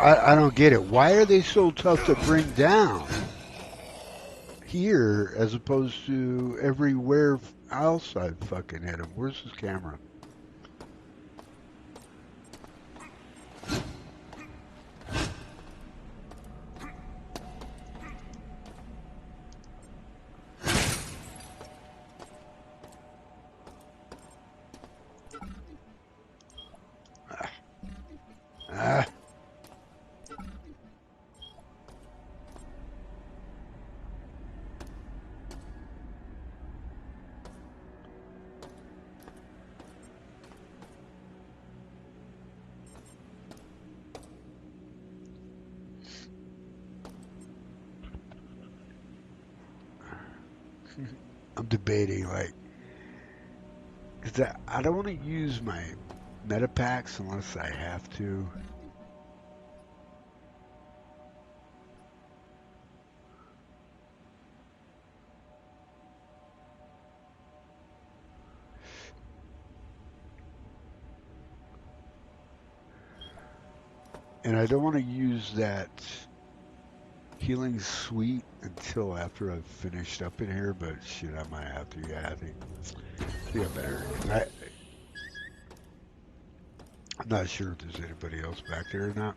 I don't get it. Why are they so tough to bring down here as opposed to everywhere else I've fucking hit them? Where's his camera? Ah. I'm debating, like, 'cause I don't want to use my meta packs unless I have to. And I don't want to use that healing suite until after I've finished up in here, but shit, I might have to. Yeah, I think I better. I'm not sure if there's anybody else back there or not.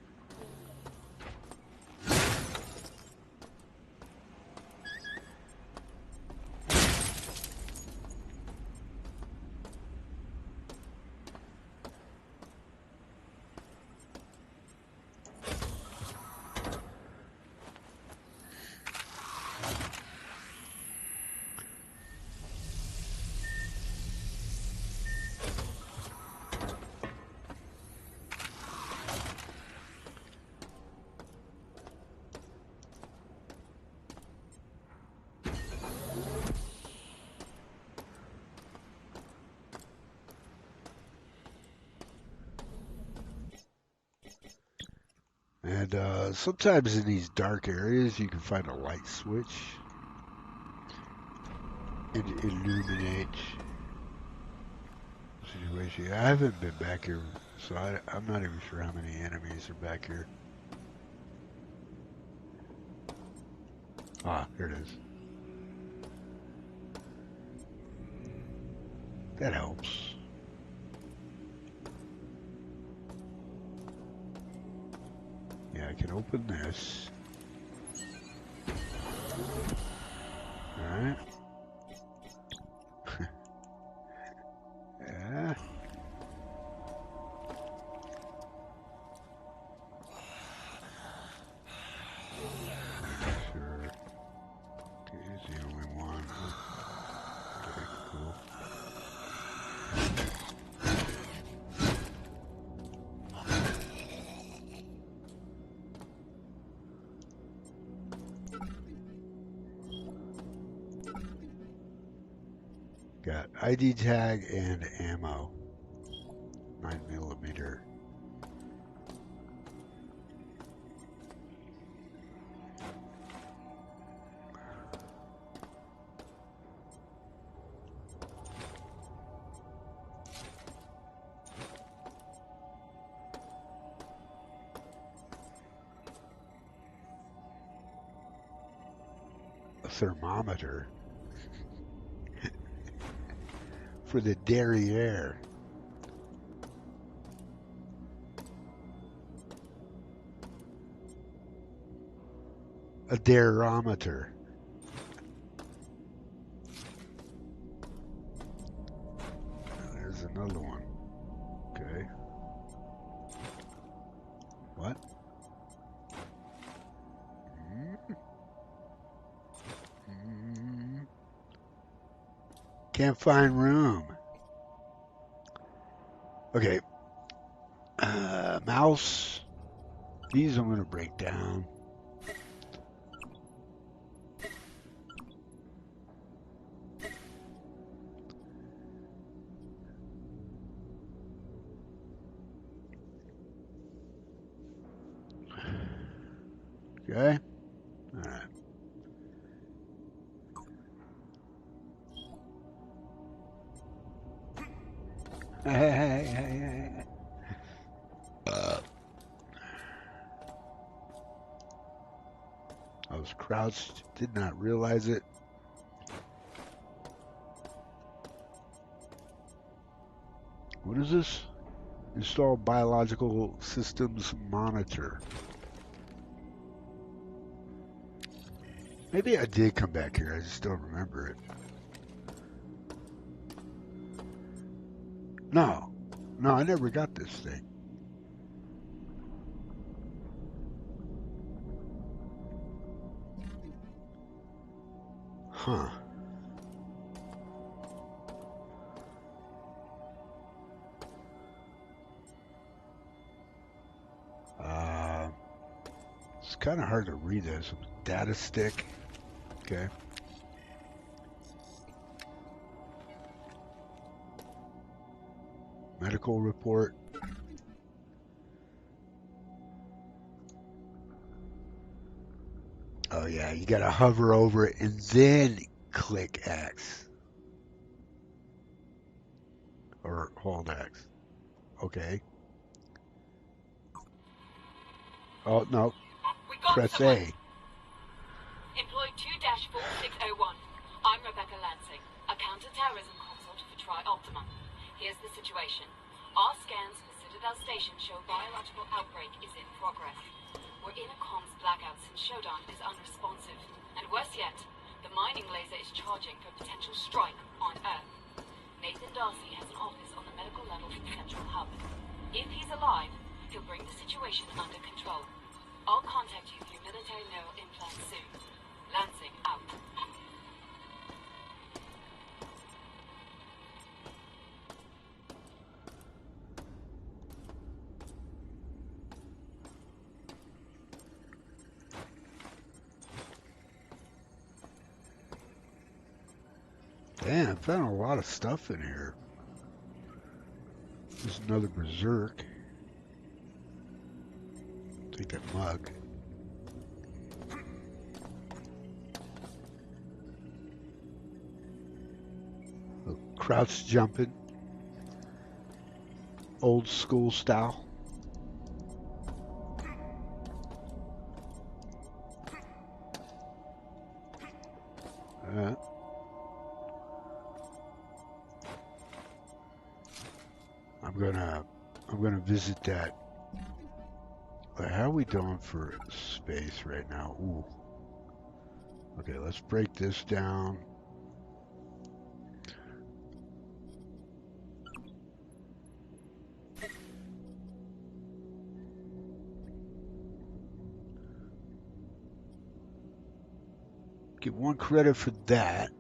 And sometimes in these dark areas, you can find a light switch and illuminate situation. I haven't been back here, so I'm not even sure how many enemies are back here. Ah, here it is. That helps. Yeah, I can open this. Alright. Yeah. Sure. He's the only one. Okay, cool. Got ID tag and ammo. 9mm. A thermometer for the derriere. A derometer. There's another one. Okay. What? Can't find room. Okay. Mouse. These I'm going to break down. Okay. All right. Hey. was crouched. Did not realize it. What is this? Install biological systems monitor. Maybe I did come back here. I just don't remember it. No. No, I never got this thing. Huh. It's kind of hard to read this. Data stick. Okay. Medical report. Oh yeah, you gotta hover over it and then click X. Or hold X. Okay. Oh no. Press A. Employee 2-4601. I'm Rebecca Lansing, a counter-terrorism consult for Tri-Optimum. Here's the situation. Our scans for Citadel Station show biological outbreak is in progress. We're in a comms blackout since Shodan is unresponsive. And worse yet, the mining laser is charging for potential strike on Earth. Nathan Darcy has an office on the medical level for the Central Hub. If he's alive, he'll bring the situation under control. I'll contact you through military neural implants soon. Lansing out. Damn, I found a lot of stuff in here. There's another berserk. Take that mug. Crouch jumping. Old school style. I'm gonna visit that. How are we doing for space right now? Ooh. Okay, let's break this down. Get 1 credit for that.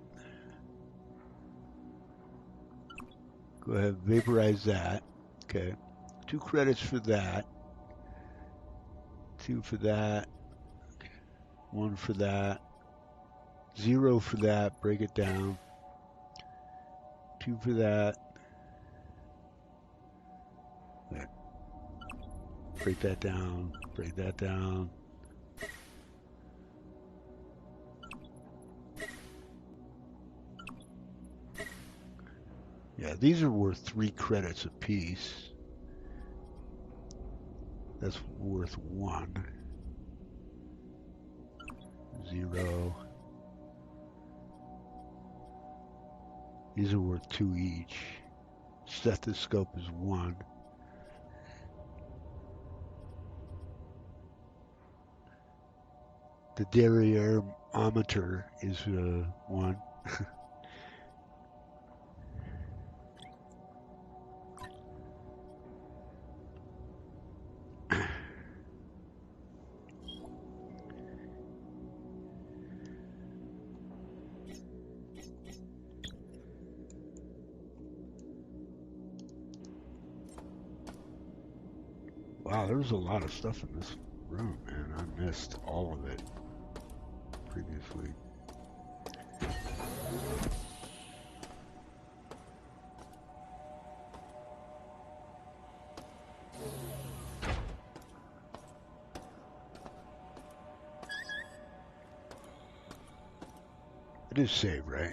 Go ahead, vaporize that. Okay. 2 credits for that. 2 for that. 1 for that. 0 for that. Break it down. 2 for that. Okay. Break that down. Break that down. Yeah, these are worth 3 credits apiece. That's worth 1. 0. These are worth 2 each. Stethoscope is 1. The derrierometer is 1. Wow, there was a lot of stuff in this room, man. I missed all of it previously. It is saved, right?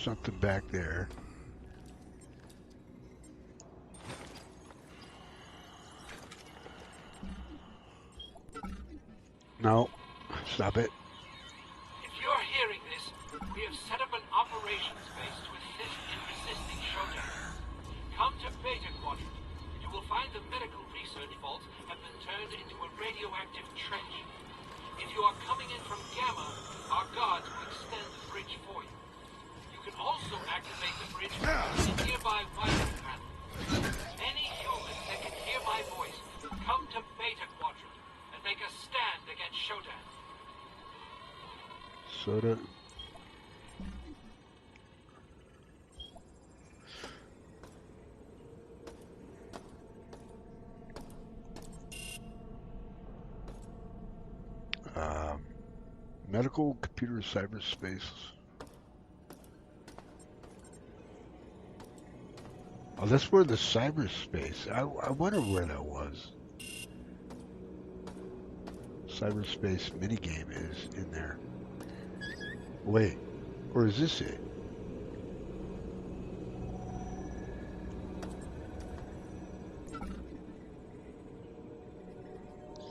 something back there. No, stop it. If you're hearing this, we have set up an operations base to assist in resisting showdown. Come to Beta Quadrant. You will find the medical research vaults have been turned into a radioactive trench. If you are coming in from Gamma, our guards will extend the bridge for you. You can also activate the bridge in the nearby wiring panel. Any humans that can hear my voice, come to Beta Quadrant and make a stand against Shodan. Soda. Medical computer cyberspace. Oh, that's where the cyberspace. I wonder where that was. Cyberspace minigame is in there. Wait, or is this it?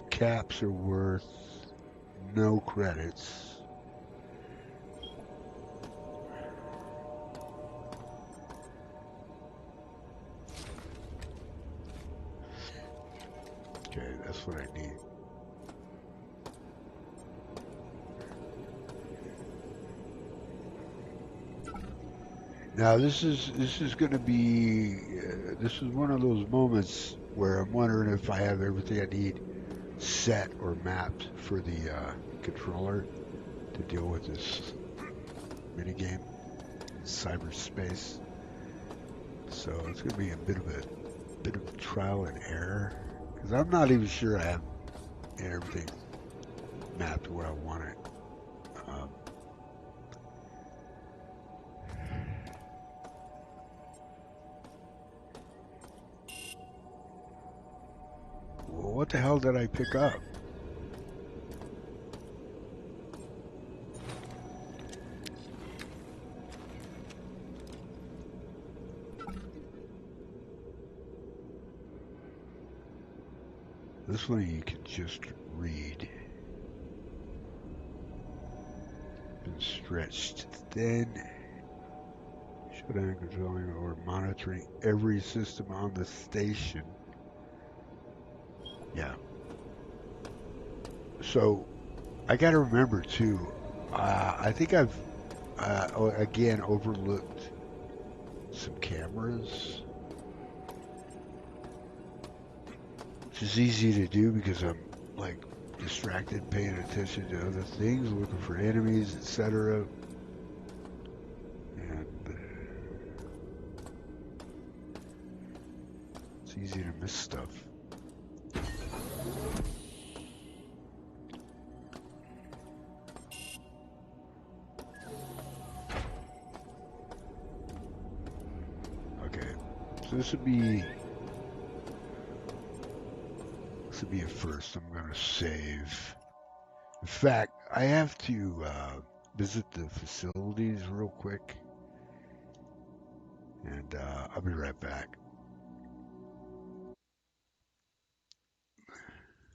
Caps are worth no credits. Okay, that's what I need. Now this is going to be this is one of those moments where I'm wondering if I have everything I need set or mapped for the controller to deal with this minigame in cyberspace. So it's going to be a bit of trial and error because I'm not even sure I have everything mapped where I want it. Well, what the hell did I pick up? This one you can just read. Been stretched thin. Shutdown controlling or monitoring every system on the station. Yeah. So I got to remember too. I think I've again overlooked some cameras, which is easy to do because I'm like distracted, paying attention to other things, looking for enemies, etc. And it's easy to miss stuff. So this would be a first. I'm going to save. In fact, I have to visit the facilities real quick, and I'll be right back.